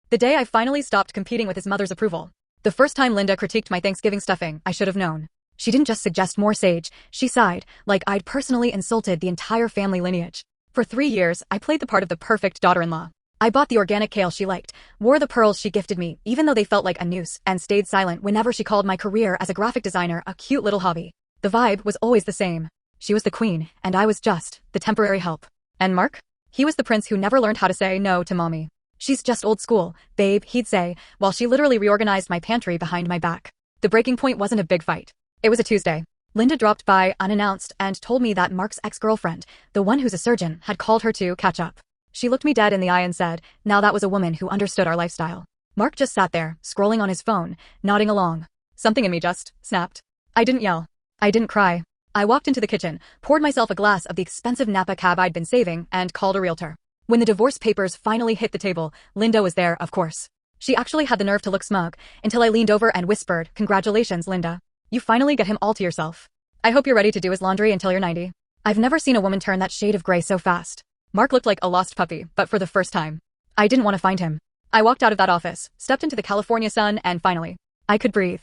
The day I finally stopped competing with his mother's approval. The first time Linda critiqued my Thanksgiving stuffing, I should have known. She didn't just suggest more sage, she sighed, like I'd personally insulted the entire family lineage. For 3 years, I played the part of the perfect daughter-in-law. I bought the organic kale she liked, wore the pearls she gifted me, even though they felt like a noose, and stayed silent whenever she called my career as a graphic designer a cute little hobby. The vibe was always the same. She was the queen, and I was just the temporary help. And Mark? He was the prince who never learned how to say no to mommy. She's just old school, babe, he'd say, while she literally reorganized my pantry behind my back. The breaking point wasn't a big fight. It was a Tuesday. Linda dropped by unannounced and told me that Mark's ex-girlfriend, the one who's a surgeon, had called her to catch up. She looked me dead in the eye and said, now that was a woman who understood our lifestyle. Mark just sat there, scrolling on his phone, nodding along. Something in me just snapped. I didn't yell. I didn't cry. I walked into the kitchen, poured myself a glass of the expensive Napa cab I'd been saving, and called a realtor. When the divorce papers finally hit the table, Linda was there, of course. She actually had the nerve to look smug, until I leaned over and whispered, congratulations, Linda. You finally get him all to yourself. I hope you're ready to do his laundry until you're 90. I've never seen a woman turn that shade of gray so fast. Mark looked like a lost puppy, but for the first time. I didn't want to find him. I walked out of that office, stepped into the California sun, and finally, I could breathe.